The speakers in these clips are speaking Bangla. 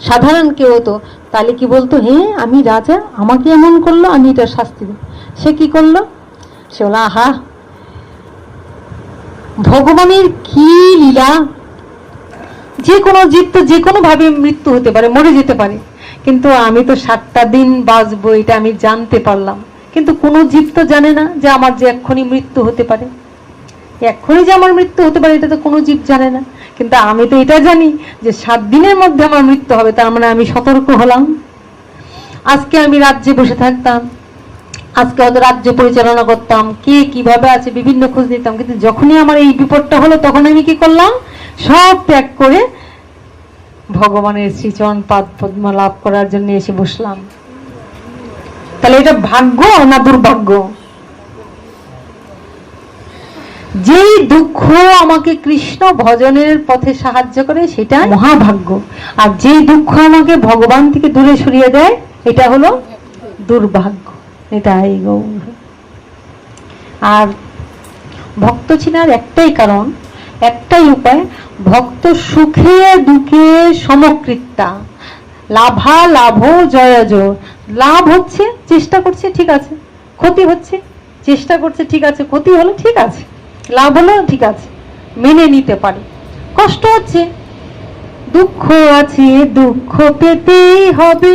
সাধারণ কেউ হতো তাহলে কি বলতো, হ্যাঁ আমি রাজা, আমাকে এমন করলো, আমি এটা শাস্তি দেব। সে কি করলো? সে বলল, আহা ভগবানের কি লীলা, যে কোনো জীব তো যে কোনো ভাবে মৃত্যু হতে পারে, মরে যেতে পারে, কিন্তু আমি তো 7টা দিন বাঁচবো এটা আমি জানতে পারলাম, কিন্তু কোনো জীব তো জানে না যে আমার যে এক্ষুনি মৃত্যু হতে পারে, এক্ষুনি যে আমার মৃত্যু হতে পারে এটা তো কোনো জীব জানে না, কিন্তু আমি তো এটা জানি যে 7 দিনের মধ্যে আমার মৃত্যু হবে, তার মানে আমি সতর্ক হলাম। আজকে আমি রাজ্যে বসে থাকতাম, আজকে হয়তো রাজ্য পরিচালনা করতাম, কে কিভাবে আছে বিভিন্ন খোঁজ নিতাম, কিন্তু যখনই আমার এই বিপদটা হলো তখন আমি কি করলাম, সব ত্যাগ করে ভগবানের শ্রীচরণ পাদ পদ্ম লাভ করার জন্য এসে বসলাম। তাহলে এটা ভাগ্য না দুর্ভাগ্য? যেই দুঃখ আমাকে কৃষ্ণ ভজনের পথে সাহায্য করে সেটা মহাভাগ্য, আর যেই দুঃখ আমাকে ভগবান থেকে দূরে সরিয়ে দেয় এটা হলো দুর্ভাগ্য। এটাই গৌর। আর ভক্ত চিনার একটাই কারণ, একটাই উপায়, ভক্ত সুখে দুঃখে সমকৃত্যা, লাভা লাভ জয় জয়। লাভ হচ্ছে চেষ্টা করছে, ঠিক আছে, ক্ষতি হচ্ছে চেষ্টা করছে, ঠিক আছে, ক্ষতি হলো ঠিক আছে, লাভ হলো ঠিক আছে, মেনে নিতে পারে। কষ্ট হচ্ছে, দুঃখ আছে, দুঃখ পেতেই হবে,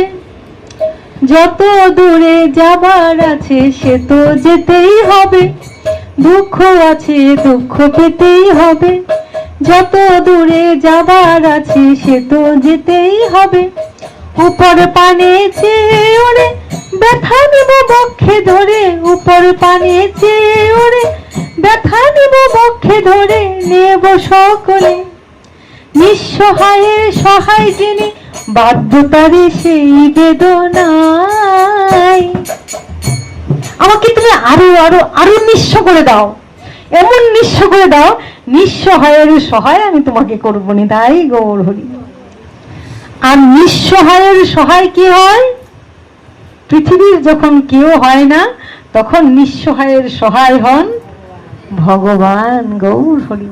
যত দূরে যাবার আছে সে তো যেতেই হবে। দুঃখ আছে, দুঃখ পেতেই হবে, যত দূরে যাবার আছে সে তো যেতেই হবে। উপর পানে চেয়ে ওরে ব্যথা নিব বক্ষে ধরে, উপর পানে চেয়ে ওরে ব্যথা নিব বক্ষে ধরে, নেব সকলে নিঃসহায়ের সহায় জেনে, বাধ্যতারে সেই বেদনায়। আমাকে তুমি আরো আরো আরো নিঃস্ব করে দাও, এমন নিঃস্ব করে দাও, নিঃসহায়ের সহায় আমি তোমাকে করবো নি। তাই গৌর হরি। আর নিঃসহায়ের সহায় কি হয়? পৃথিবীর যখন কেউ হয় না তখন নিঃসহায়ের সহায় হন ভগবান। গৌর হরি।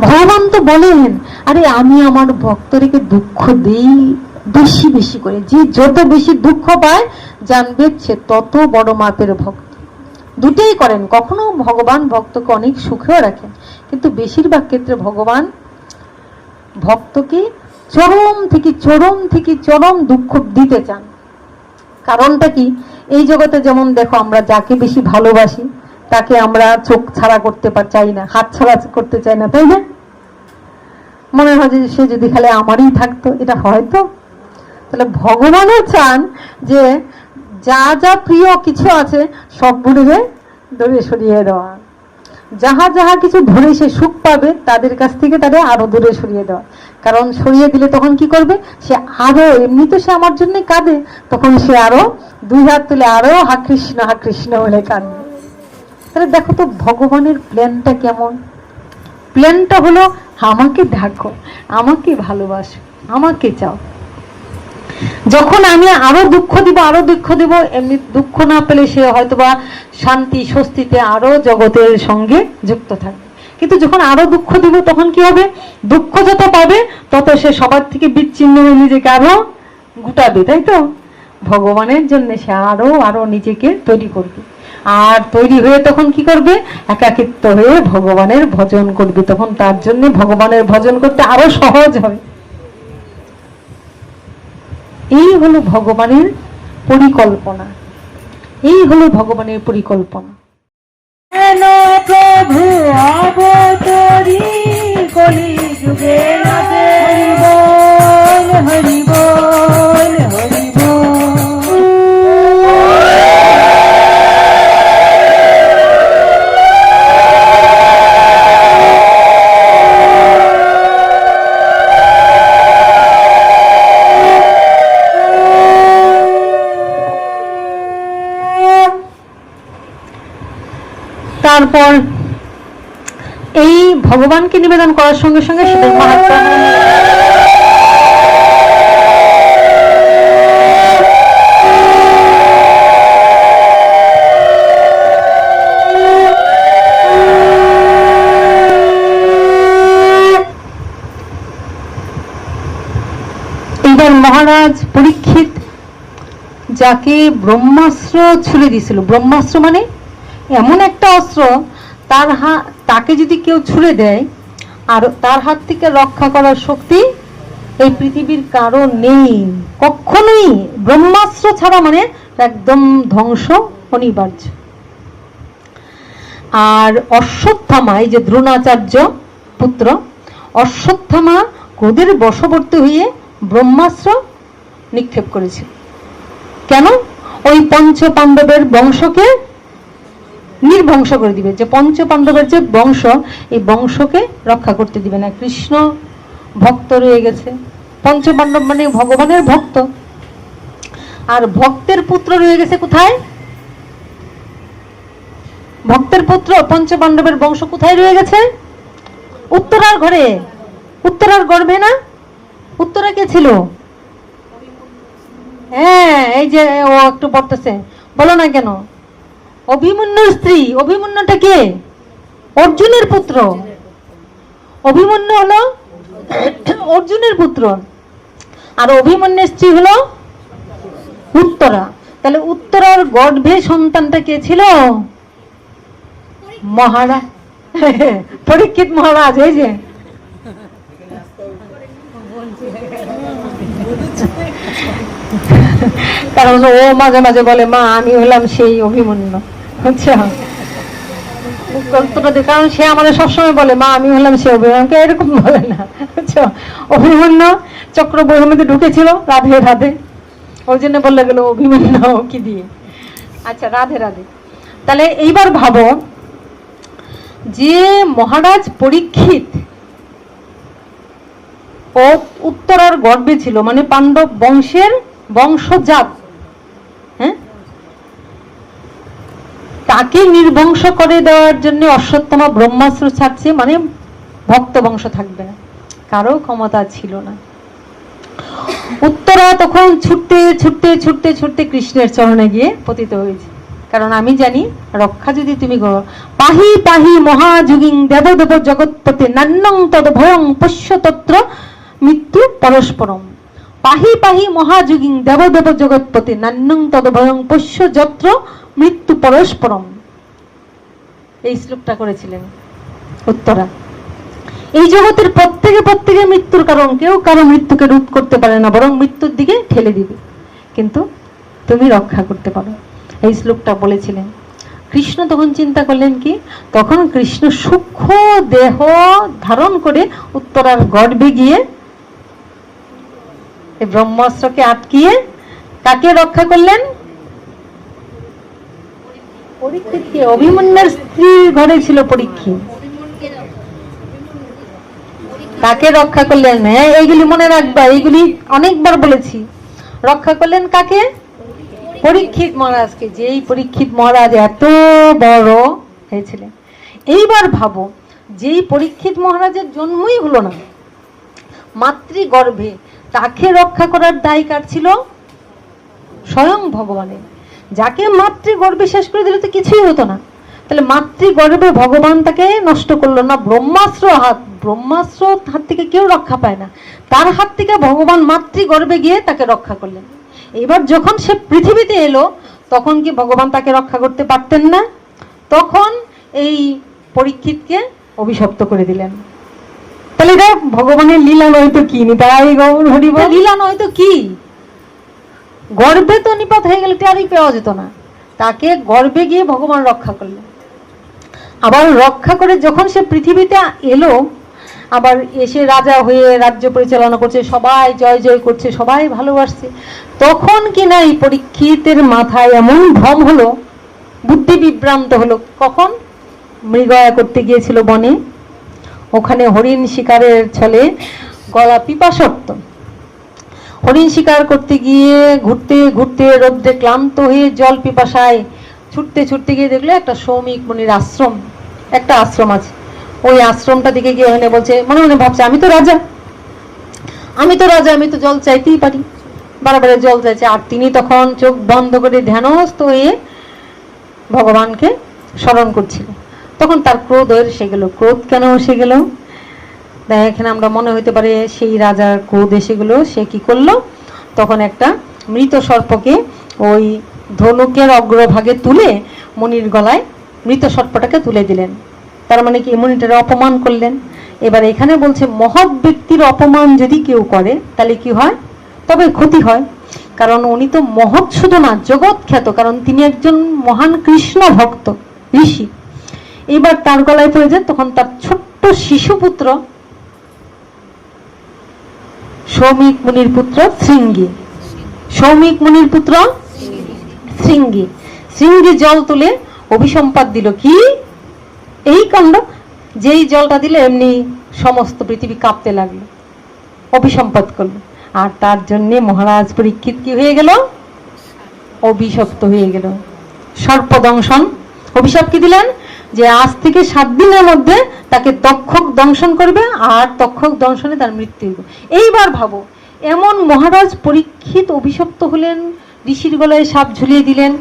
ভগবান তো বলেন, আরে আমি আমার ভক্তদেরকে দুঃখ দেই বেশি বেশি করে, যে যত বেশি দুঃখ পায় জানবে সে তত বড় মাপের ভক্ত। দুটেই করেন, কখনো ভগবান ভক্তকে অনেক সুখেও রাখেন, কিন্তু বেশিরভাগ ক্ষেত্রে ভগবান ভক্তকে চরম থেকে চরম থেকে চরম দুঃখ দিতে চান। কারণটা কি? এই জগতে যেমন দেখো, আমরা যাকে বেশি ভালোবাসি তাকে আমরা চোখ ছাড়া করতে চাই না, হাত ছাড়া করতে চাই না, তাই না? মনে হয় যে সে যদি খালি আমারই থাকতো, এটা হয়তো। তাহলে ভগবানও চান যে যা যা প্রিয় কিছু আছে সব দূরে সরিয়ে দেওয়া, যাহা যাহা কিছু ধরে সে সুখ পাবে তাদের কাছ থেকে তাদের আরো দূরে সরিয়ে দেওয়া। কারণ সরিয়ে দিলে তখন কি করবে, সে আরো, এমনি তো সে আমার জন্য কাঁদে, তখন সে আরো 2 হাত তুলে আরো হা কৃষ্ণ বলে কাঁদবে। তাহলে দেখো তো ভগবানের প্ল্যানটা কেমন। প্ল্যানটা হলো আমাকে দেখো, আমাকে ভালোবাসো, আমাকে চাও। যখন আমি আরো দুঃখ দিব, এমনি দুঃখ না পেলে সে হয়তোবা শান্তি স্বস্তিতে আরো জগতের সঙ্গে যুক্ত থাকবে। কিন্তু যখন আরো দুঃখ দিব তখন কি হবে, দুঃখ যত পাবে তত সে সবার থেকে বিচ্ছিন্ন হয়ে নিজেকে আরো গুটাবে, তাই তো? ভগবানের জন্য সে আরো আরো নিজেকে তৈরি করবে, আর তৈরি হয়ে তখন কি করবে, একাকিত্ব হয়ে ভগবানের ভজন করবে। তখন তার জন্য ভগবানের ভজন করতে আরো সহজ হবে। এই হলো ভগবানের পরিকল্পনা, এই হলো ভগবানের পরিকল্পনা। প্রভু অবতরী কলি যুগে নাচে, হরি বল হরি বল। তারপর এই ভগবানকে নিবেদন করার সঙ্গে সঙ্গে সেটার মাহাত্ম্য, এবার মহারাজ পরীক্ষিত যাকে ব্রহ্মাস্ত্র ছুড়ে দিয়েছিল, ব্রহ্মাস্ত্র মানে এমন একটা অস্ত্র, তাকে যদি কেউ ছুড়ে দেয় আর তার হাত থেকে রক্ষা করার শক্তি এই পৃথিবীর কারো নেই, কখনোই। ব্রহ্মাস্ত্র ছাড়া মানে একদম ধ্বংস অনিবার্য। আর অশ্বত্থামা, এই যে দ্রোণাচার্য পুত্র অশ্বত্থামা, ক্রোধের বশবর্তী হয়ে ব্রহ্মাস্ত্র নিক্ষেপ করেছিল। কেন? ওই পঞ্চ পাণ্ডবের বংশকে নির্বংশ করে দিবে, যে পঞ্চ পাণ্ডবের যে বংশ, এই বংশকে রক্ষা করতে দিবে না। কৃষ্ণ ভক্ত রয়ে গেছে, পঞ্চ পাণ্ডব মানে ভগবানের ভক্ত, আর ভক্তের পুত্র রয়ে গেছে কোথায়? ভক্তের পুত্র পঞ্চ পাণ্ডবের বংশ কোথায় রয়ে গেছে? উত্তরার ঘরে, উত্তরার গর্ভে না? উত্তরা কে ছিল? হ্যাঁ, এই যে ও একটু পড়তেছে, বলো না কেন? অভিমন্যুর স্ত্রী। অভিমন্যুটা কে? অর্জুনের পুত্র। অভিমন্যু হলো অর্জুনের পুত্র, আর অভিমন্যুর স্ত্রী হলো উত্তরা। তাহলে উত্তরার গর্ভে সন্তানটা কে ছিল? মহারাজ পরীক্ষিত মহারাজ। এই যে কারণ ও মাঝে মাঝে বলে, মা আমি হলাম সেই অভিমন্যু। আচ্ছা, কারণ সে আমাদের সবসময় বলে, মা আমি হলাম সেই অভিমন্যু, এরকম বলে না। আচ্ছা, অভিমন্যু চক্রব্যূহের মধ্যে ঢুকেছিল রাধে রাধে, ওই জন্য বললে গেল অভিমন্যু কি দিয়ে। আচ্ছা, রাধে রাধে। তাহলে এইবার ভাবো যে মহারাজ পরীক্ষিত ও উত্তরার গর্ভে ছিল, মানে পাণ্ডব বংশের বংশজাত, হ্যাঁ, তাকে নির্বংশ করে দেওয়ার জন্য অশ্বত্থামা ব্রহ্মাস্ত্র ছাড়ছে, মানে ভক্ত বংশ থাকবে না, কারো ক্ষমতা ছিল না। উত্তরা তখন ছুটতে ছুটতে ছুটতে ছুটতে কৃষ্ণের চরণে গিয়ে পতিত হয়েছে, কারণ আমি জানি রক্ষা যদি তুমি করো। পাহি পাহি মহাযুগিং দেব দেব জগৎপতি নান্যং তদ ভয়ং পশ্য তত্র মৃত্যু পরস্পরম। পাহি পাহি মহাযুগিং দেব দেব জগৎপতি নান্যং তদ ভয়ং পশ্য যত্র মৃত্যু পরস্পরম। এই শ্লোকটা করেছিলেন উত্তরা। এই জগতের প্রত্যেকে প্রত্যেকে মৃত্যুর কারণ, কেউ কারো মৃত্যুকে রোধ করতে পারে না, বরং মৃত্যুর দিকে ঠেলে দিবে, কিন্তু তুমি রক্ষা করতে পারো। এই শ্লোকটা বলেছিলেন। কৃষ্ণ তখন চিন্তা করলেন কি, তখন কৃষ্ণ সূক্ষ্ম দেহ ধারণ করে উত্তরার গর্ভে গিয়ে এই ব্রহ্মাস্ত্রকে আটকিয়ে কাকে রক্ষা করলেন? পরীক্ষিতকে। অভিমন্যুর স্ত্রীর ঘরে ছিল পরীক্ষিত, তাকে রক্ষা করলেন। হ্যাঁ, এইগুলি মনে রাখবা, এইগুলি অনেকবার বলেছি। রক্ষা করলেন কাকে? পরীক্ষিত মহারাজকে। যেই পরীক্ষিত মহারাজ এত বড় হয়েছিলেন। এইবার ভাবো, যেই পরীক্ষিত মহারাজের জন্মই হলো না মাতৃগর্ভে, তাকে রক্ষা করার দায় কার ছিল? স্বয়ং ভগবানের। যাকে মাতৃগর্ভে শেষ করে দিলে তো কিছুই হতো না। তাহলে মাতৃগর্ভে ভগবান তাকে নষ্ট করলো না, ব্রহ্মাস্ত্র হাত থেকে কেউ রক্ষা পায় না, তার হাত থেকে ভগবান মাতৃগর্ভে গিয়ে তাকে রক্ষা করলেন। এবার যখন সে পৃথিবীতে এলো, তখন কি ভগবান তাকে রক্ষা করতে পারতেন না? তখন এই পরীক্ষিতকে অভিশপ্ত করে দিলেন। তাহলে এটা ভগবানের লীলা নয়তো কি? তাই গৌর হরিব, লীলা নয়তো কি? গর্ভে তো নিপাত হয়ে গেলে টেরই পাওয়া যেত না, তাকে গর্ভে গিয়ে ভগবান রক্ষা করলেন। আবার রক্ষা করে যখন সে পৃথিবীতে এলো, আবার এসে রাজা হয়ে রাজ্য পরিচালনা করছে, সবাই জয় জয় করছে, সবাই ভালোবাসছে, তখন কিনা এই পরীক্ষিতের মাথায় এমন ভ্রম হলো, বুদ্ধি বিভ্রান্ত হলো। কখন? মৃগয়া করতে গিয়েছিল বনে, ওখানে হরিণ শিকারের ছলে গলা পিপাসক্ত, হরিণ শিকার করতে গিয়ে ঘুরতে ঘুরতে রোদ্রে ক্লান্ত হয়ে জল পিপাসায় ছুটতে ছুটতে গিয়ে দেখলো একটা সৌমিক মুনির আশ্রম, একটা আশ্রম আছে। ওই আশ্রমটা দিকে গিয়ে ওখানে বলছে, মনে মনে ভাবছে, আমি তো রাজা, আমি তো জল চাইতেই পারি, বারবার জল চাইছে। আর তিনি তখন চোখ বন্ধ করে ধ্যানস্থ হয়ে ভগবানকে স্মরণ করছিল। তখন তার ক্রোধ এসে গেল। ক্রোধ কেন এসে গেল? তাই এখানে আমরা মনে হইতে পারে সেই রাজার ক্রোধ এসে গেল, সে কি করলো, তখন একটা মৃত সর্পকে ওই ধনুকের অগ্রভাগে তুলে মণির গলায় মৃত সর্পটাকে তুলে দিলেন। তার মানে কি মণিটার অপমান করলেন। এবার এখানে বলছে মহৎ ব্যক্তির অপমান যদি কেউ করে তাহলে কি হয়, তবে ক্ষতি হয়। কারণ উনি তো মহৎ শুধু না, জগৎ খ্যাত, কারণ তিনি একজন মহান কৃষ্ণ ভক্ত ঋষি। এবার তার গলায় পড়ে যায়, তখন তার ছোট্ট শিশুপুত্র সৌমিক মুনির পুত্র শৃঙ্গী, সৌমিক মুনির পুত্র শৃঙ্গী, শৃঙ্গী জল তুলে অভিসম্পাদ দিল। কি এই কাণ্ড, যেই জলটা দিলে এমনি সমস্ত পৃথিবী কাঁপতে লাগলো, অভিসম্পাদ করলো। আর তার জন্য মহারাজ পরীক্ষিত কি হয়ে গেল, অভিশপ্ত হয়ে গেল, সর্পদংশন। অভিশাপ কি দিলেন, যে আজ থেকে 7 দিনের মধ্যে তাকে তক্ষক দংশন করবে, আর তক্ষক দংশনে তার মৃত্যু হবে। এইবার ভাবো, এমন মহারাজ পরীক্ষিত অভিশপ্ত হলেন, ঋষির গলায় সাপ ঝুলিয়ে দিলেন,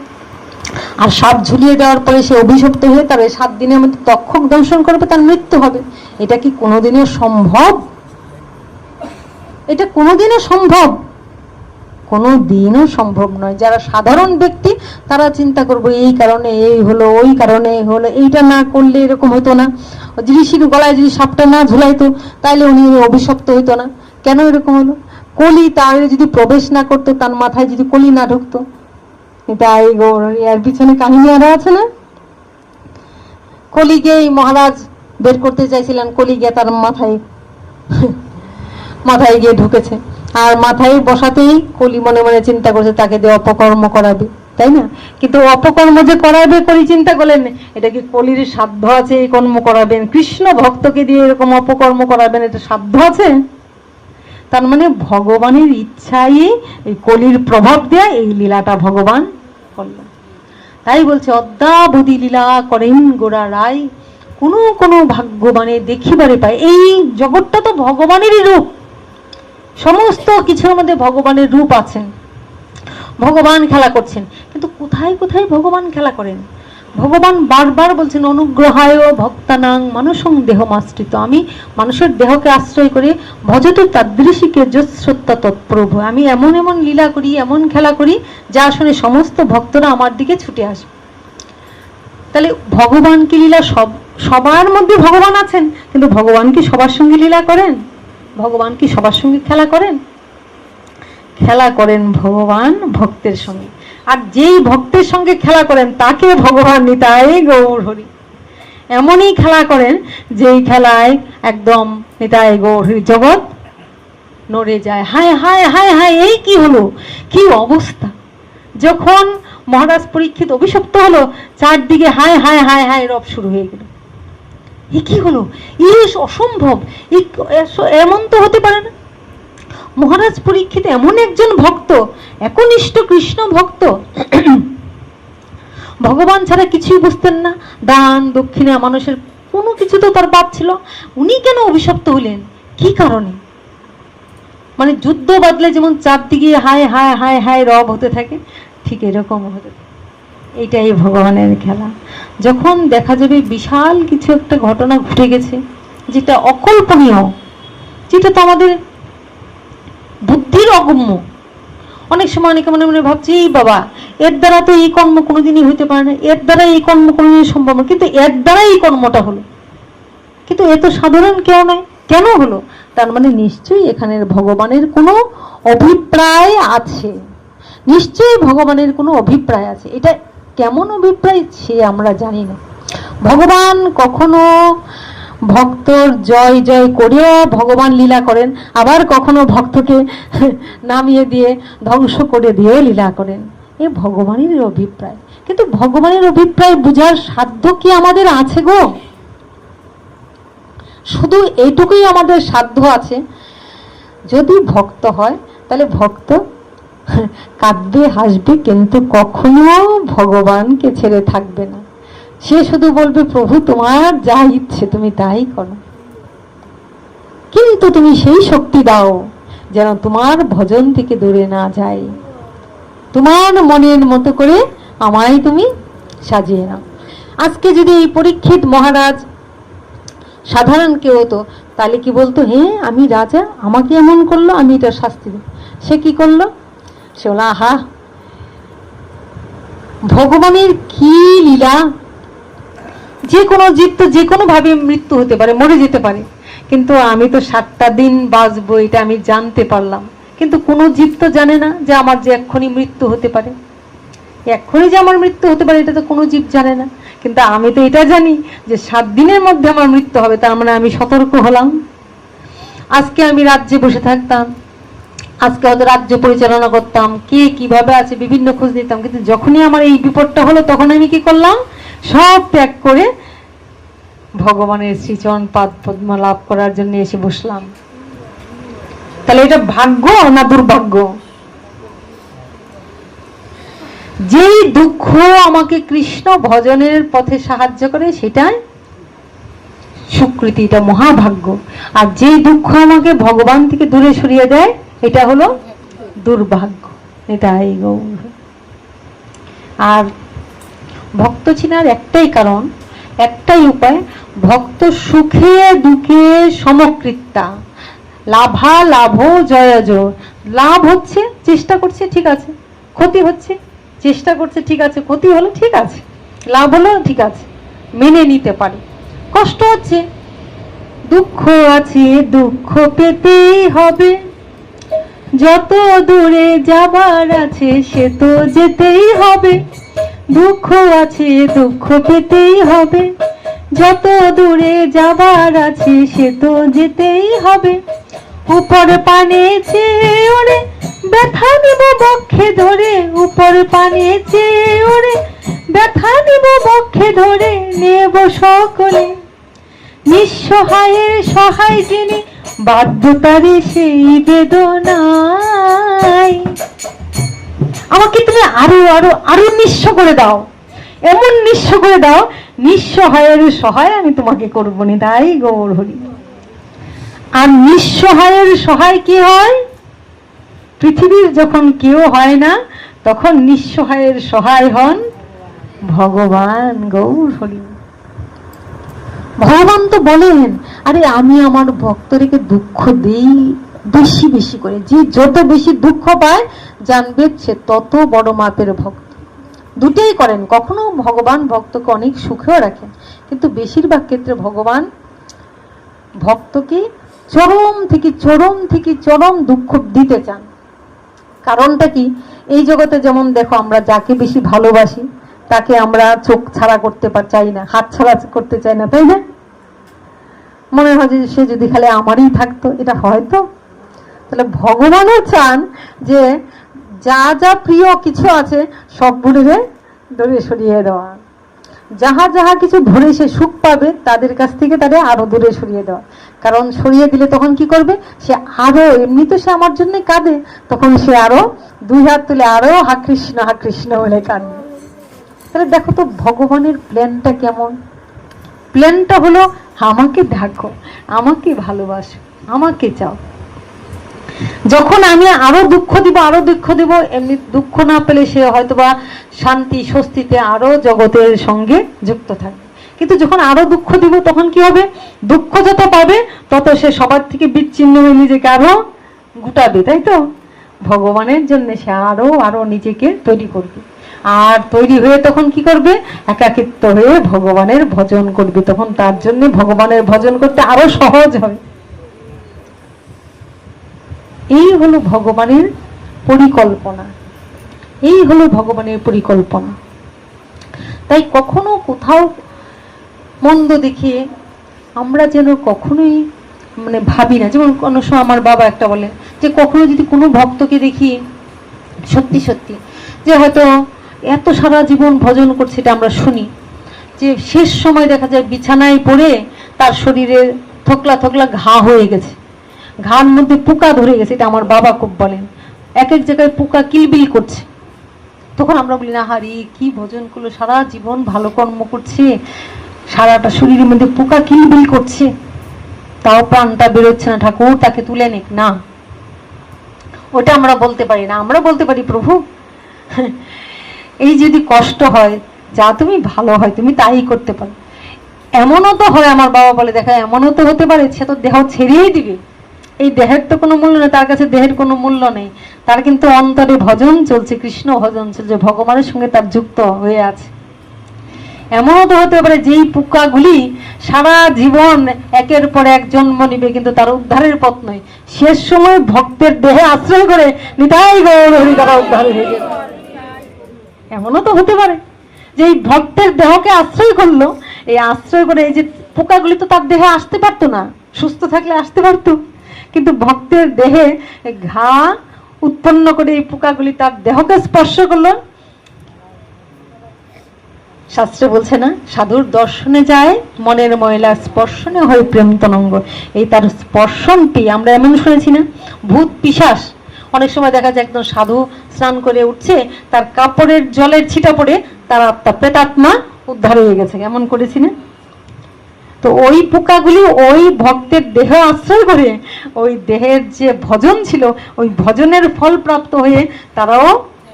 আর সাপ ঝুলিয়ে দেওয়ার পরে সে অভিশপ্ত হয়ে তার 7 দিনের মধ্যে তক্ষক দংশন করবে, তার মৃত্যু হবে। এটা কি কোনোদিনও সম্ভব? এটা কোনোদিনও সম্ভব? কোনোদিনও সম্ভব নয়। যারা সাধারণ ব্যক্তি তারা চিন্তা করবো এই কারণে এই হলো, ওই কারণে এই হলো, এইটা না করলে এরকম হতো না, ঋষির গলায় যদি সাপটা না ঝুলাইতো তাহলে উনি অভিশপ্ত হইতো না, কেন এরকম হলো? কলি তার যদি প্রবেশ না করতো, তার মাথায় যদি কলি না ঢুকতো, তাই এর পিছনে কাহিনী আরো আছে না। কলিকে মহারাজ বের করতে চাইছিলেন, কলি গিয়ে তার মাথায় গিয়ে ঢুকেছে, আর মাথায় বসাতেই কলি মনে মনে চিন্তা করছে তাকে দিয়ে অপকর্ম করাবে, তাই না? কিন্তু অপকর্ম যে করাবে কলি চিন্তা করলেন, এটা কি কলির সাধ্য আছে এই কর্ম করাবেন? কৃষ্ণ ভক্তকে দিয়ে এরকম অপকর্ম করাবেন, এটা সাধ্য আছে? তার মানে ভগবানের ইচ্ছাই এই কলির প্রভাব দেয়া এই লীলাটা ভগবান করলেন। তাই বলছে অদ্যাবধি লীলা করেন গোরা রায়, কোনো কোনো ভাগ্যবানে দেখিবারে পায়। এই জগৎটা তো ভগবানেরই রূপ, সমস্ত কিছুর মধ্যে ভগবানের রূপ আছেন, ভগবান খেলা করছেন। কিন্তু কোথায় কোথায় ভগবান খেলা করেন? ভগবান বারবার বলছেন অনুগ্রহায় ভক্তানাং মানুষং দেহমাশ্রিত, আমি মানুষের দেহকে আশ্রয় করে ভজত তাদৃশীকে যৎসত্তা তৎপ্রভু, আমি এমন এমন লীলা করি, এমন খেলা করি যা শুনে সমস্ত ভক্তরা আমার দিকে ছুটে আসবে। তাহলে ভগবান কি লীলা সবার মধ্যে ভগবান আছেন, কিন্তু ভগবান কি সবার সঙ্গে লীলা করেন? ভগবান কি সবার সঙ্গে খেলা করেন? খেলা করেন ভগবান ভক্তের সঙ্গে, আর যেই ভক্তের সঙ্গে খেলা করেন তাকে ভগবান নিতাই গৌর হরি এমনই খেলা করেন যেই খেলায় একদম নিতাই গৌর হরি জগৎ নড়ে যায়। হায় হায় হায় হায়, এই কি হলো, কি অবস্থা! যখন মহারাজ পরীক্ষিত অভিশপ্ত হলো, চারদিকে হায় হায় হায় হায় রব শুরু হয়ে গেল। এ কি হলো, অসম্ভব, এমন তো হতে পারে না। মহারাজ পরীক্ষিত এমন একজন ভক্ত, একনিষ্ঠ কৃষ্ণ ভক্ত, ভগবান ছাড়া কিছুই বুঝতেন না, দান দক্ষিণা মানুষের কোনো কিছু তো তার বাদ ছিল, উনি কেন অভিশপ্ত হলেন? কি কারণে? মানে যুদ্ধ বাদলে যেমন চারদিকে হায় হায় হায় হায় রব হতে থাকে, ঠিক এরকম হতে থাকে। এইটাই ভগবানের খেলা। যখন দেখা যাবে বিশাল কিছু একটা ঘটনা ঘটে গেছে, যেটা অকল্পনীয়, যেটা তো আমাদের বুদ্ধির অগম্য, অনেক সময় অনেকে মনে মনে ভাবছি এই বাবা এর দ্বারা তো এই কর্ম কোনোদিনই হইতে পারে না, এর দ্বারা এই কর্ম কোনোদিনই সম্ভব না, কিন্তু এর দ্বারা এই কর্মটা হলো, কিন্তু এ তো সাধারণ কেউ নয়, কেন হলো? তার মানে নিশ্চয়ই এখানে ভগবানের কোনো অভিপ্রায় আছে, নিশ্চয়ই ভগবানের কোনো অভিপ্রায় আছে। এটা কেমন অভিপ্রায় সে আমরা জানি না। ভগবান কখনো ভক্তর জয় জয় করেও ভগবান লীলা করেন, আবার কখনো ভক্তকে নামিয়ে দিয়ে ধ্বংস করে দিয়ে লীলা করেন, এ ভগবানের অভিপ্রায়। কিন্তু ভগবানের অভিপ্রায় বুঝার সাধ্য কি আমাদের আছে গো? শুধু এইটুকুই আমাদের সাধ্য আছে, যদি ভক্ত হয় তাহলে ভক্ত কাঁদবে হাসবে, কিন্তু কখনো ভগবানকে ছেড়ে থাকবে না। সে শুধু বলবে প্রভু তোমার যা ইচ্ছে তুমি তাই করো, কিন্তু তুমি সেই শক্তি দাও যেন তোমার ভজন থেকে দূরে না যায়, তোমার মনের মতো করে আমায় তুমি সাজিয়ে নাও। আজকে যদি এই পরীক্ষিত মহারাজ সাধারণ কেউ হতো তাহলে কি বলতো, হ্যাঁ আমি রাজা, আমাকে এমন করলো, আমি এটা শাস্তি দেব। সে কি করলো? সে বলল, আহা ভগবানের কি লীলা, যে কোনো জীব তো যে কোনো ভাবে মৃত্যু হতে পারে, মরে যেতে পারে, কিন্তু আমি তো 7টা দিন বাঁচবো এটা আমি জানতে পারলাম, কিন্তু কোনো জীব তো জানে না যে আমার যে এক্ষুনি মৃত্যু হতে পারে, এক্ষুনি যে আমার মৃত্যু হতে পারে এটা তো কোনো জীব জানে না, কিন্তু আমি তো এটা জানি যে 7 দিনের মধ্যে আমার মৃত্যু হবে, তার মানে আমি সতর্ক হলাম। আজকে আমি রাজ্যে বসে থাকতাম, আজকে হয়তো রাজ্য পরিচালনা করতাম, কে কিভাবে আছে বিভিন্ন খোঁজ নিতাম, কিন্তু যখনই আমার এই বিপদটা হলো তখন আমি কি করলাম, সব ত্যাগ করে ভগবানের শ্রীচরণ পাদ পদ্ম লাভ করার জন্য এসে বসলাম। তাহলে এটা ভাগ্য না দুর্ভাগ্য? যেই দুঃখ আমাকে কৃষ্ণ ভজনের পথে সাহায্য করে সেটাই সুকৃতি, এটা মহাভাগ্য। আর যেই দুঃখ আমাকে ভগবান থেকে দূরে সরিয়ে দেয় এটা হলো দুর্ভাগ্য। এটাই গৌর। আর ভক্ত চিনার একটাই কারণ, একটাই উপায়, ভক্ত সুখে দুঃখে সমকৃত্যা, লাভা লাভ জয় জয়। লাভ হচ্ছে চেষ্টা করছে ঠিক আছে, ক্ষতি হচ্ছে চেষ্টা করছে ঠিক আছে, ক্ষতি হলো ঠিক আছে, লাভ হলো ঠিক আছে, মেনে নিতে পারে। কষ্ট হচ্ছে, দুঃখ আছে, দুঃখ পেতেই হবে, যত দূরে যাবার আছে সে তো যেতেই হবে। দুঃখ আছে, দুঃখ পেতেই হবে, যত দূরে যাবার আছে সে তো যেতেই হবে। উপর পানে চেয়ে ওরে ব্যথা নিব বক্ষে ধরে, উপর পানে চেয়ে ওরে ব্যথা নিব বক্ষে ধরে, নেব সকলে নিঃসহায়ের সহায় যিনি, বাধ্যতারে সেই বেদনায়। আমাকে তুমি আরো আরো আরো নিঃস্ব করে দাও, এমন নিঃস্ব করে দাও, নিঃসহায়ের সহায় আমি তোমাকে করবো নি। তাই গৌর হরি। আর নিঃসহায়ের সহায় কি হয়? পৃথিবীর যখন কেউ হয় না তখন নিঃসহায়ের সহায় হন ভগবান। গৌর হরি। ভগবান তো বলেন, আরে আমি আমার ভক্তদেরকে দুঃখ দেই বেশি বেশি করে, যে যত বেশি দুঃখ পায় জানবে সে তত বড় মাপের ভক্ত। দুটেই করেন, কখনো ভগবান ভক্তকে অনেক সুখেও রাখেন, কিন্তু বেশিরভাগ ক্ষেত্রে ভগবান ভক্তকে চরম থেকে চরম থেকে চরম দুঃখ দিতে চান। কারণটা কি? এই জগতে যেমন দেখো, আমরা যাকে বেশি ভালোবাসি তাকে আমরা চোখ ছাড়া করতে চাই না, হাত ছাড়া করতে চাই না, তাই না? মনে হয় যে সে যদি খালি আমারই থাকতো, এটা হয়তো। তাহলে ভগবানও চান যে যা যা প্রিয় কিছু আছে সব দূরে সরিয়ে দেওয়া, যাহা যাহা কিছু ধরে সে সুখ পাবে তাদের কাছ থেকে তাদের আরো দূরে সরিয়ে দেওয়া। কারণ সরিয়ে দিলে তখন কি করবে, সে আরো, এমনি তো সে আমার জন্য কাঁদে, তখন সে আরো 2 হাত তুলে আরো হা কৃষ্ণ বলে কাঁদবে। তাহলে দেখো তো ভগবানের প্ল্যানটা কেমন। প্ল্যানটা হলো আমাকে দেখো, আমাকে ভালোবাসো, আমাকে চাও। যখন আমি আরো দুঃখ দিব, এমনি দুঃখ না পেলে সে হয়তোবা শান্তি স্বস্তিতে আরো জগতের সঙ্গে যুক্ত থাকবে। কিন্তু যখন আরো দুঃখ দিব তখন কি হবে, দুঃখ যত পাবে তত সে সবার থেকে বিচ্ছিন্ন হয়ে নিজেকে আরো গুটাবে, তাই তো? ভগবানের জন্য সে আরো আরো নিজেকে তৈরি করবে, আর তৈরি হয়ে তখন কি করবে, একাকিত্ব হয়ে ভগবানের ভজন করবে। তখন তার জন্য ভগবানের ভজন করতে আরো সহজ হবে। এই হলো ভগবানের পরিকল্পনা, এই হলো ভগবানের পরিকল্পনা। তাই কখনো কোথাও মন্দ দেখে আমরা যেন কখনোই ভাবি না। যেমন কোনো সময় আমার বাবা একটা বলে যে কখনো যদি কোনো ভক্তকে দেখি সত্যি সত্যি যে হয়তো এত সারা জীবন ভজন করছে, এটা আমরা শুনি, যে শেষ সময় দেখা যায় বিছানায় পড়ে তার শরীরে থোকলা থোকলা ঘা হয়ে গেছে, ঘার মধ্যে পোকা ধরে গেছে, এটা আমার বাবা খুব বলেন। এক এক জায়গায় পোকা কিলবিল করছে, তখন আমরা বলি না হারি কি ভজন করলো, সারা জীবন ভালো কর্ম করছে, সারাটা শরীরের মধ্যে পোকা কিলবিল করছে, তাও প্রাণটা বেরোচ্ছে না, ঠাকুর তাকে তুলে নিক না। ওটা আমরা বলতে পারি না। আমরা বলতে পারি প্রভু এই যদি কষ্ট হয়, যা তুমি ভালো হয় তুমি তাই করতে পারো। এমনও তো হয়, আমার বাবা বলে, দেখা এমনও তো হতে পারে সে তো দেহ ছেড়েই দিবে, এই দেহের তো কোনো মূল্য নেই, তার কাছে দেহের কোনো মূল্য নেই, তার কিন্তু অন্তরে ভজন চলছে, কৃষ্ণ ভজন চলছে, ভগবানের সঙ্গে তার যুক্ত হয়ে আছে। এমনও তো হতে পারে যেই পোকাগুলি সারা জীবন একের পর এক জন্ম নিবে, কিন্তু তার উদ্ধারের পথ নয়, শেষ সময় ভক্তের দেহে আশ্রয় করে নিতাই গৌর হরি তারা উদ্ধার হয়ে গেল। এমনও তো হতে পারে যে এই ভক্তের দেহকে আশ্রয় করলো, এই আশ্রয় করে এই যে পোকাগুলি তো তার দেহে আসতে পারতো না, সুস্থ থাকলে আসতে পারতো, কিন্তু ভক্তের দেহে ঘা উৎপন্ন করে এই পোকাগুলি তার দেহকে স্পর্শ করলো। শাস্ত্রে বলছে না, সাধুর দর্শনে যায় মনের ময়লা, স্পর্শনে হয় প্রেম তরঙ্গ। এই তার স্পর্শনটি আমরা এমন শুনেছি না, ভূত পিশাচ অনেক সময় দেখা যায় একদম সাধু স্নান করে উঠছে, তার কাপড়ের জলের ছিটা পড়ে তার আত্মা, প্রেতাত্মা উদ্ধার হয়ে গেছে, এমন করেছি না? তো ওই পোকাগুলি ওই ভক্তের দেহ আশ্রয় করে ওই দেহের যে ভজন ছিল, ওই ভজনের ফল প্রাপ্ত হয়ে তারাও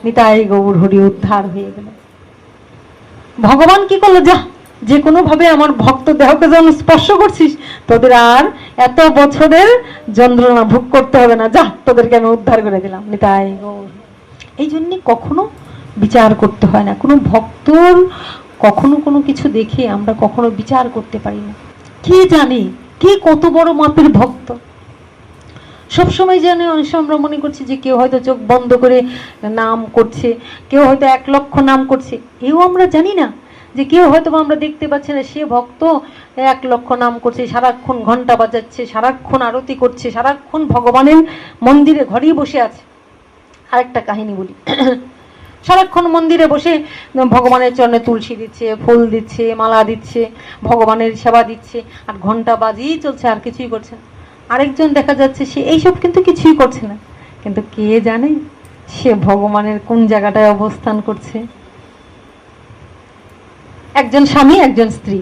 নিতাই গৌর হরি উদ্ধার হয়ে গেল। ভগবান কি করলো, যা যে কোনো ভাবে আমার ভক্ত দেহকে যখন স্পর্শ করছিস, তোদের আর এত বছরের যন্ত্রণা ভোগ করতে হবে না, যা তোদেরকে আমি উদ্ধার করে দিলাম, নিতাই গৌর। এই জন্য কখনো বিচার করতে হয় না, কোনো ভক্তর কখনো কোনো কিছু দেখে আমরা কখনো বিচার করতে পারি না। কে জানে কে কত বড় মাপের ভক্ত, সবসময় জানে। অনেক সময় আমরা মনে করছি যে কেউ হয়তো চোখ বন্ধ করে নাম করছে, কেউ হয়তো 1 লক্ষ নাম করছে, এও আমরা জানি না যে কেউ হয়তো আমরা দেখতে পাচ্ছি না সে ভক্ত 1 লক্ষ নাম করছে, সারাক্ষণ ঘন্টা বাজাচ্ছে, সারাক্ষণ আরতি করছে, সারাক্ষণ ভগবানের মন্দিরে ঘরেই বসে আছে। আরেকটা কাহিনী বলি, সারাক্ষণ মন্দিরে বসে ভগবানের চরণে তুলসী দিচ্ছে, ফুল দিচ্ছে, মালা দিচ্ছে, ভগবানের সেবা দিচ্ছে, আর ঘন্টা বাজিয়েই চলছে, আর কিছুই করছে না। আরেকজন দেখা যাচ্ছে সে এইসব কিন্তু কিছুই করছে না, কিন্তু কে জানে সে ভগবানের কোন জায়গাটায় অবস্থান করছে। একজন স্বামী, একজন স্ত্রী।